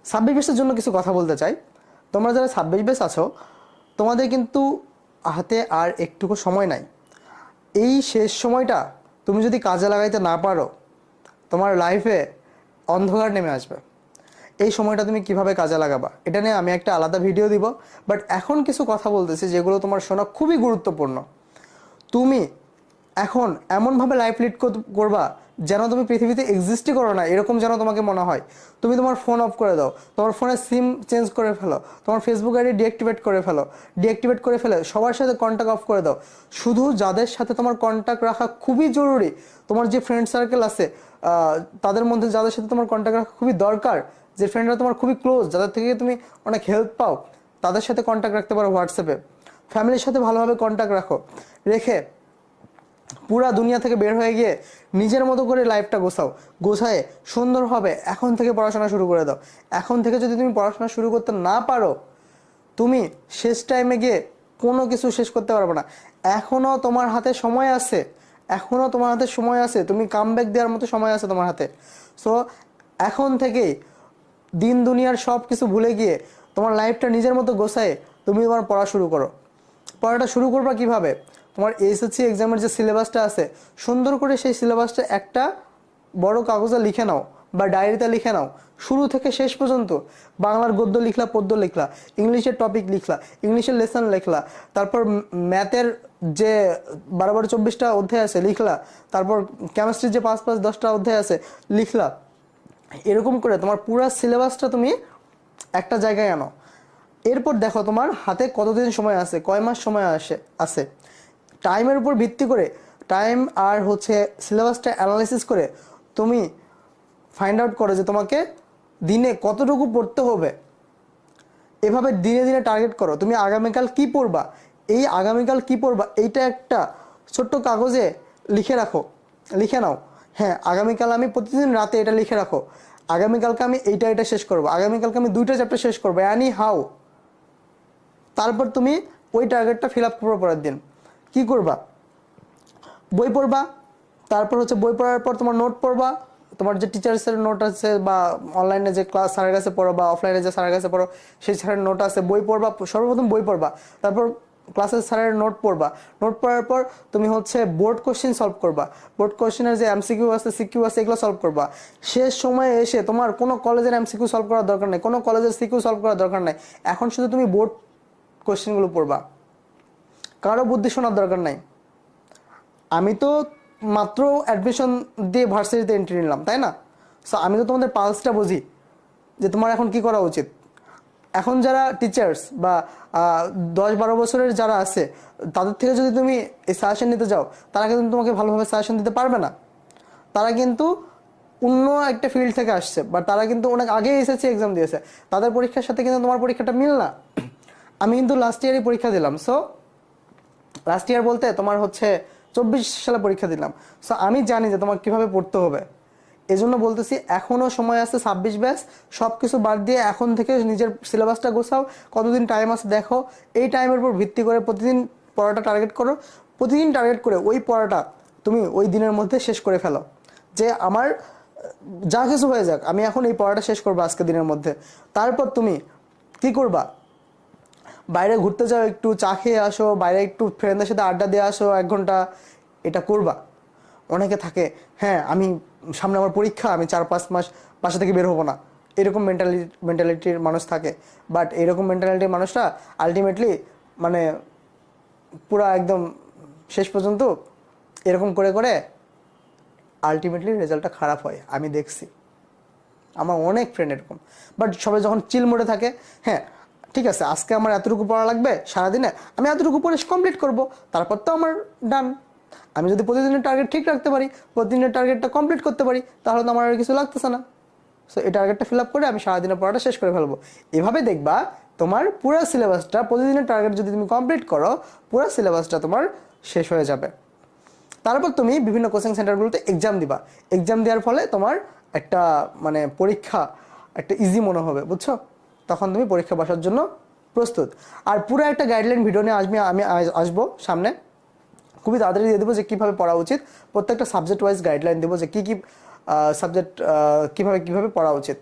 ছাব্বিশ বেসের জন্য কিছু কথা বলতে চাই। তোমরা যারা ছাব্বিশ বেস আছো, তোমাদের কিন্তু হাতে আর একটুকু সময় নাই। এই শেষ সময়টা তুমি যদি কাজে লাগাইতে না পারো, তোমার লাইফে অন্ধকার নেমে আসবে। এই সময়টা তুমি কিভাবে কাজে লাগাবা এটা নিয়ে আমি একটা আলাদা ভিডিও দিব। বাট এখন কিছু কথা বলতেছি যেগুলো তোমার শোনা খুবই গুরুত্বপূর্ণ। তুমি এখন এমনভাবে লাইফ লিড করবা যেন তুমি পৃথিবীতে এক্সিস্টই করো না, এরকম যেন তোমাকে মনে হয়। তুমি তোমার ফোন অফ করে দাও, তোমার ফোনের সিম চেঞ্জ করে ফেলো, তোমার ফেসবুক আইডি ডিঅ্যাক্টিভেট করে ফেলে সবার সাথে কন্ট্যাক্ট অফ করে দাও। শুধু যাদের সাথে তোমার কন্ট্যাক্ট রাখা খুবই জরুরি, তোমার যে ফ্রেন্ড সার্কেল আছে তাদের মধ্যে যাদের সাথে তোমার কন্ট্যাক্ট রাখা খুবই দরকার, যে ফ্রেন্ডরা তোমার খুবই ক্লোজ, যাদের থেকে তুমি অনেক হেল্প পাও, তাদের সাথে কন্ট্যাক্ট রাখতে পারো হোয়াটসঅ্যাপে। ফ্যামিলির সাথে ভালোভাবে কন্ট্যাক্ট রেখে পুরা দুনিয়া থেকে বের হয়ে গিয়ে নিজের মতো করে লাইফটা গোছায় সুন্দরভাবে এখন থেকে পড়াশোনা শুরু করে দাও। এখন থেকে যদি তুমি পড়াশোনা শুরু করতে না পারো, তুমি শেষ টাইমে গিয়ে কোনো কিছু শেষ করতে পারবে না। এখনও তোমার হাতে সময় আছে, তুমি কামব্যাক দেওয়ার মতো সময় আছে তোমার হাতে। সো এখন থেকেই দিন দুনিয়ার সব কিছু ভুলে গিয়ে তোমার লাইফটা নিজের মতো গোছায় তুমি তোমার পড়া শুরু করো। পড়াটা শুরু করবা কিভাবে? তোমার এসএসসি এক্সামের যে সিলেবাসটা আছে, সুন্দর করে সেই সিলেবাসটা একটা বড় কাগজে লিখে নাও বা ডায়েরিতে লিখে নাও। শুরু থেকে শেষ পর্যন্ত বাংলার গদ্য লিখলা, পদ্য লিখলা, ইংলিশের টপিক লিখলা, ইংলিশের লেসন লিখলা, তারপর ম্যাথের যে 12-24টা অধ্যায় আছে লিখলা, তারপর কেমিস্ট্রির যে 5-10টা অধ্যায় আছে লিখলা। এরকম করে তোমার পুরো সিলেবাসটা তুমি একটা জায়গায় আনো। এরপর দেখো তোমার হাতে কতদিন সময় আছে, কয় মাস সময় আছে। টাইমের উপর ভিত্তি করে, টাইম আর সিলেবাসটা অ্যানালাইসিস করে তুমি ফাইন্ড আউট করো যে তোমাকে দিনে কতটুকু পড়তে হবে। এভাবে দিনে দিনে টার্গেট করো তুমি আগামীকাল কি পড়বা। এই আগামীকাল কি পড়বা এইটা একটা ছোট্ট কাগজে লিখে নাও। হ্যাঁ, আগামীকাল আমি প্রতিদিন রাতে এটা লিখে রাখো, আগামীকালকে আমি এইটা শেষ করবো, আগামীকালকে আমি 2টা চ্যাপ্টার শেষ করবো, অ্যানি হাউ। তারপর তুমি ওই টার্গেটটা ফিল আপ করবো। পরের দিন কি করবা? বই পড়বা। তারপর বই পড়ার পর তোমার নোট পড়বা, তোমার যে টিচার্সের নোট আছে বা অনলাইনে যে ক্লাস স্যারের কাছে পড়ো বা অফলাইনে যে স্যারের কাছে পড়ো সেই স্যারের নোট আছে, বই পড়বা। সর্বপ্রথম বই পড়বা, তারপর ক্লাসের স্যারের নোট পড়বা। নোট পড়ার পর তুমি বোর্ড কোশ্চেন সলভ করবা, বোর্ড কোশ্চেনের যে এমসিকিউ আছে, সিকিউ আছে, এগুলো সলভ করবা। শেষ সময়ে এসে তোমার কোনো কলেজের এমসিকিউ সলভ করার দরকার নেই, কোনো কলেজের সিকিউ সলভ করার দরকার নেই। এখন শুধু তুমি বোর্ড কোশ্চেনগুলো পড়বা, কারো বুদ্ধি শোনার দরকার নাই। আমি তো মাত্র অ্যাডমিশন দিয়ে ভার্সিটিতে এন্ট্রি নিলাম, তাই না? সো আমি তো তোমাদের পালসটা বুঝি যে তোমার এখন কি করা উচিত। এখন যারা টিচার্স বা 10-12 বছরের যারা আছে তাদের থেকে যদি তুমি এই সাজেশন নিতে যাও, তারা কিন্তু তোমাকে ভালোভাবে সাজেশন দিতে পারবে না। তারা কিন্তু অন্য একটা ফিল্ড থেকে আসছে বা তারা কিন্তু অনেক আগে এসএসসি এক্সাম দিয়েছে, তাদের পরীক্ষার সাথে কিন্তু তোমার পরীক্ষাটা মিল না। আমি কিন্তু লাস্ট ইয়ারই পরীক্ষা দিলাম। সো লাস্ট ইয়ার বলতে তোমার 24 সালে পরীক্ষা দিলাম। সো আমি জানি যে তোমার কিভাবে পড়তে হবে। এজন্য বলতেছি এখনও সময় আছে। 26 ব্যাচ সব কিছু বাদ দিয়ে এখন থেকে নিজের সিলেবাসটা গোছাও, কতদিন টাইম আছে দেখো। এই টাইমের উপর ভিত্তি করে প্রতিদিন পড়াটা টার্গেট করো। প্রতিদিন টার্গেট করে ওই পড়াটা তুমি ওই দিনের মধ্যে শেষ করে ফেলো, যে আমার যা কিছু হয়ে যাক আমি এখন এই পড়াটা শেষ করবো আজকে দিনের মধ্যে। তারপর তুমি কি করবা? বাইরে ঘুরতে যাও, একটু চা খেয়ে আসো, বাইরে একটু ফ্রেন্ডদের সাথে আড্ডা দিয়ে আসো 1 ঘন্টা, এটা করবা। অনেকে থাকে, হ্যাঁ আমি সামনে আমার পরীক্ষা, আমি 4-5 মাস বাসা থেকে বের হবো না, এরকম মেন্টালিটির মানুষ থাকে। বাট এরকম মেন্টালিটির মানুষরা আলটিমেটলি পুরা একদম শেষ পর্যন্ত এরকম করে করে আলটিমেটলি রেজাল্টটা খারাপ হয়। আমি দেখছি আমার অনেক ফ্রেন্ড এরকম। বাট সবাই যখন চিল মোডে থাকে, হ্যাঁ ঠিক আছে আজকে আমার এতটুকু পড়া লাগবে, সারাদিনে আমি এতটুকু পড়ে কমপ্লিট করব, তারপর তো আমার ডান। আমি যদি প্রতিদিনের টার্গেট ঠিক রাখতে পারি, প্রতিদিনের টার্গেটটা কমপ্লিট করতে পারি, তাহলে তো আমার আর কিছু লাগতেছে না। সো এই টার্গেটটা ফিল আপ করে আমি সারাদিনের পড়াটা শেষ করে ফেলবো। এভাবে দেখবা তোমার পুরো সিলেবাসটা, প্রতিদিনের টার্গেট যদি তুমি কমপ্লিট করো, পুরো সিলেবাসটা তোমার শেষ হয়ে যাবে। তারপর তুমি বিভিন্ন কোচিং সেন্টারগুলোতে এক্সাম দিবা। এক্সাম দেওয়ার ফলে তোমার একটা পরীক্ষা একটা ইজি মনে হবে, বুঝছো? তখন তুমি পরীক্ষা বসার জন্য প্রস্তুত। আর পুরো একটা গাইডলাইন ভিডিও নিয়ে আমি আসবো সামনে, খুবই তাড়াতাড়ি দিয়ে দেবো যে কীভাবে পড়া উচিত। প্রত্যেকটা সাবজেক্ট ওয়াইজ গাইডলাইন দেবো যে কী কী সাবজেক্ট কীভাবে পড়া উচিত।